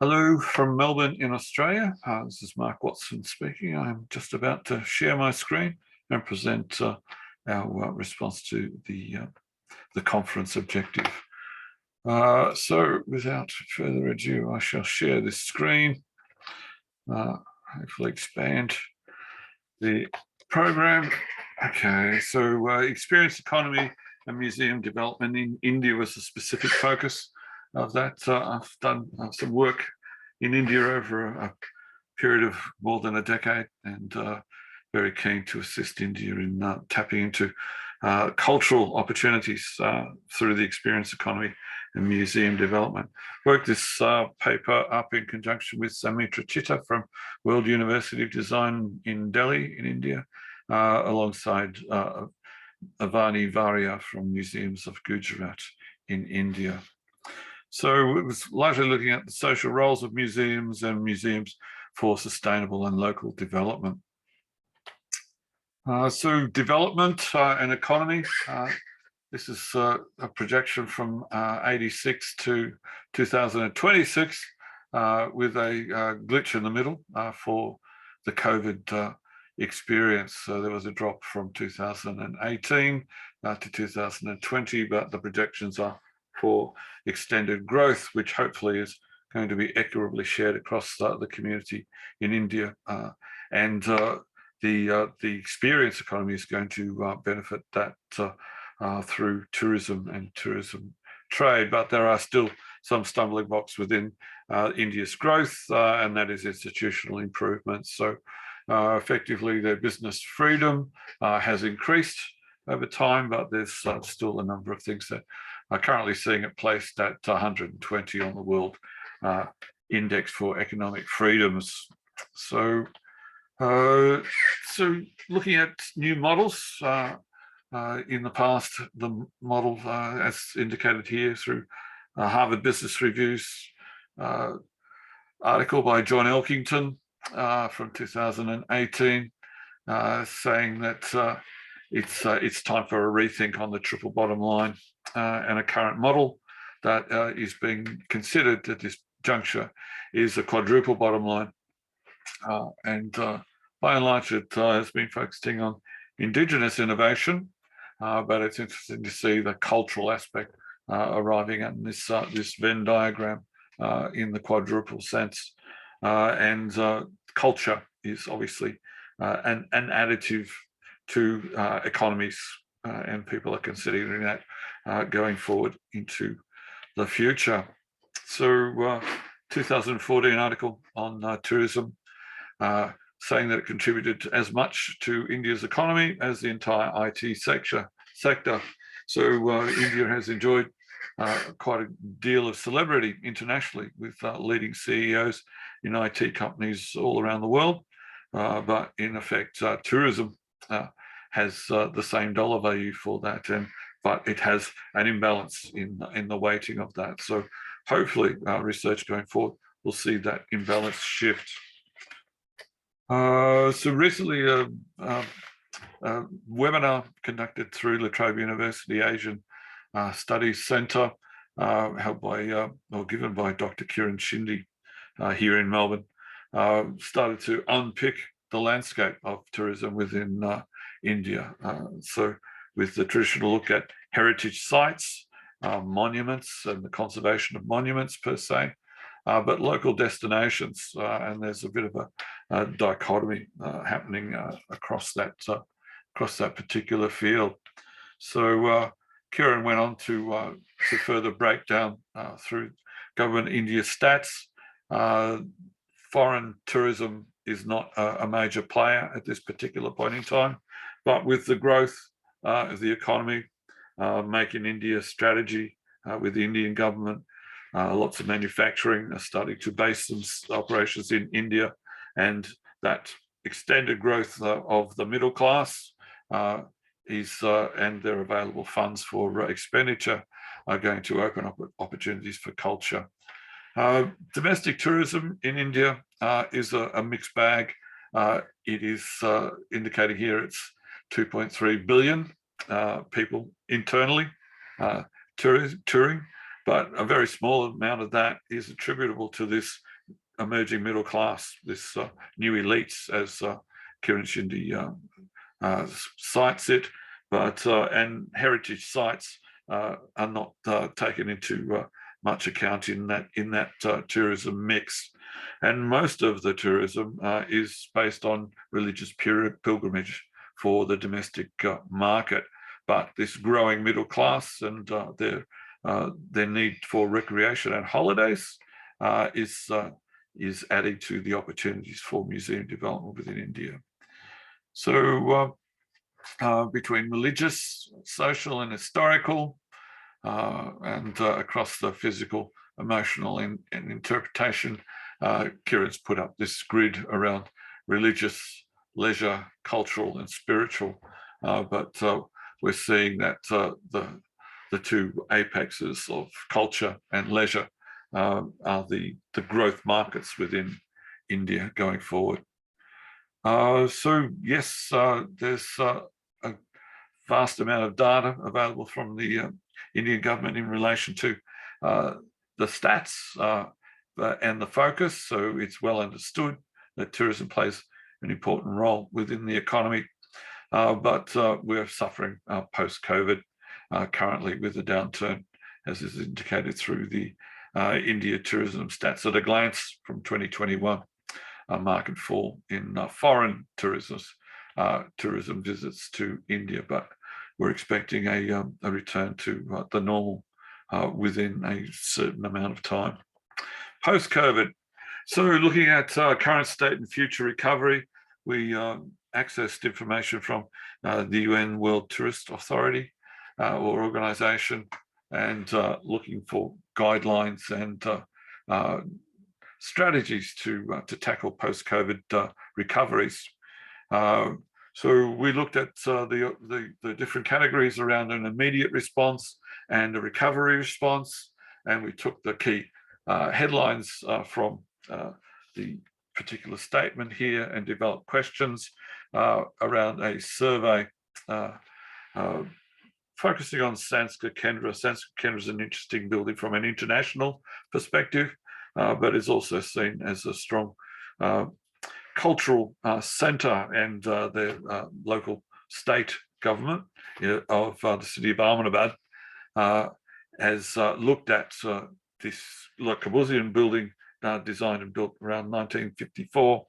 Hello from Melbourne in Australia. This is Mark Watson speaking. I'm just about to share my screen and present our response to the conference objective. So without further ado, I shall share this screen, hopefully expand the program. Okay, so experience economy and museum development in India was a specific focus of that. I've done some work in India over a period of more than a decade, and very keen to assist India in tapping into cultural opportunities through the experience economy and museum development. Worked this paper up in conjunction with Samitra Chitta from World University of Design in Delhi in India, alongside Avani Varia from Museums of Gujarat in India. So it was largely looking at the social roles of museums and museums for sustainable and local development. So development and economy, this is a projection from 86 to 2026 with a glitch in the middle for the COVID experience. So there was a drop from 2018 to 2020, but the projections are for extended growth, which hopefully is going to be equitably shared across the community in India. And the experience economy is going to benefit that through tourism and tourism trade. But there are still some stumbling blocks within India's growth, and that is institutional improvements. So effectively, their business freedom has increased over time, but there's still a number of things that are currently seeing it placed at 120 on the World Index for Economic Freedoms. So, looking at new models, in the past, the model, as indicated here through Harvard Business Review's article by John Elkington from 2018, saying that it's time for a rethink on the triple bottom line, and a current model that is being considered at this juncture is a quadruple bottom line. And by and large, it has been focusing on Indigenous innovation, but it's interesting to see the cultural aspect arriving at this Venn diagram in the quadruple sense. And culture is obviously an additive to economies, and people are considering that going forward into the future. So 2014 article on tourism saying that it contributed as much to India's economy as the entire IT sector. So India has enjoyed quite a deal of celebrity internationally with leading CEOs in IT companies all around the world. But in effect, tourism has the same dollar value for that, but it has an imbalance in the weighting of that. So hopefully research going forward will see that imbalance shift. So recently a webinar conducted through La Trobe University Asian Studies Centre, held by or given by Dr. Kiran Shinde here in Melbourne, started to unpick the landscape of tourism within India. So with the traditional look at heritage sites, monuments and the conservation of monuments per se, but local destinations, and there's a bit of a dichotomy happening across that particular field. So Kiran went on to further break down through government India stats. Foreign tourism is not a major player at this particular point in time, but with the growth of the economy, Make in India strategy with the Indian government, lots of manufacturing are starting to base some operations in India, and that extended growth of the middle class and their available funds for expenditure are going to open up opportunities for culture. Domestic tourism in India is a mixed bag. It is indicated here it's 2.3 billion people internally touring, but a very small amount of that is attributable to this emerging middle class, this new elites, as Kiran Shinde cites it, but and heritage sites are not taken into much account in that tourism mix, and most of the tourism is based on religious pilgrimage for the domestic market. But this growing middle class and their need for recreation and holidays is adding to the opportunities for museum development within India. So between religious, social, and historical, and across the physical, emotional, and interpretation, Kiran's put up this grid around religious, leisure, cultural, and spiritual. But we're seeing that the two apexes of culture and leisure are the growth markets within India going forward. So yes, there's a vast amount of data available from the Indian government in relation to the stats and the focus. So it's well understood that tourism plays an important role within the economy, but we're suffering post-COVID currently with a downturn, as is indicated through the India tourism stats at a glance from 2021. Market fall in foreign tourism visits to India, but we're expecting a return to the normal within a certain amount of time. Post-COVID, so looking at current state and future recovery, we accessed information from the UN World Tourist Authority or organization, and looking for guidelines and strategies to tackle post-COVID recoveries. So we looked at the different categories around an immediate response and a recovery response, and we took the key headlines from the particular statement here and developed questions around a survey focusing on Sanskrit Kendra. Sanskrit Kendra is an interesting building from an international perspective, but is also seen as a strong cultural centre, and their local state government of the city of Ahmedabad has looked at this Le Corbusier building designed and built around 1954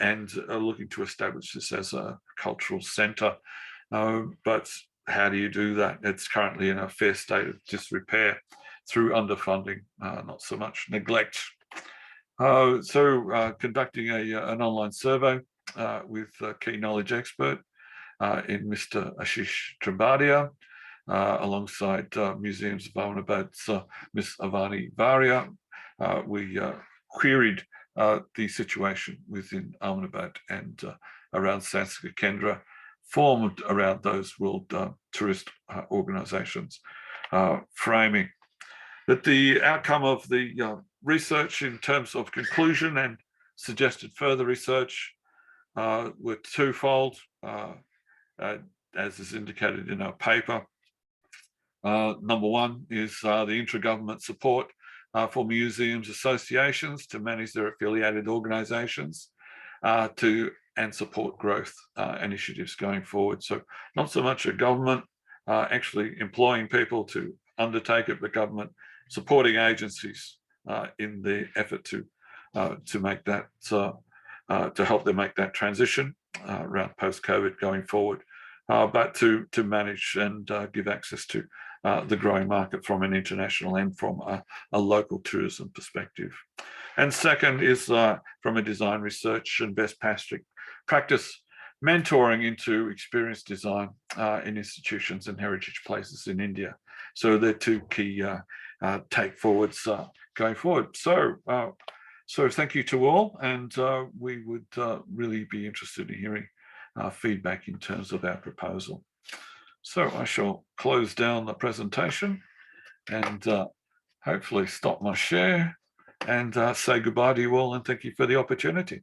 and looking to establish this as a cultural centre. But how do you do that? It's currently in a fair state of disrepair through underfunding, not so much neglect. So conducting an online survey with a key knowledge expert in Mr. Ashish Tripadia, alongside Museums of Ahmedabad's Ms. Avani Varia. We queried the situation within Ahmedabad and around Sanskrit Kendra, formed around those World Tourist Organizations framing. That the outcome of the research in terms of conclusion and suggested further research were twofold, as is indicated in our paper. Number one is the intra-government support for museums associations to manage their affiliated organizations and support growth initiatives going forward. So not so much a government actually employing people to undertake it, but government supporting agencies in the effort to make that to help them make that transition around post-COVID going forward, but to manage and give access to the growing market from an international and from a local tourism perspective. And second is from a design research and best practice mentoring into experience design in institutions and heritage places in India. So they're two key take forwards going forward. So thank you to all, and we would really be interested in hearing feedback in terms of our proposal. So I shall close down the presentation and hopefully stop my share and say goodbye to you all, and thank you for the opportunity.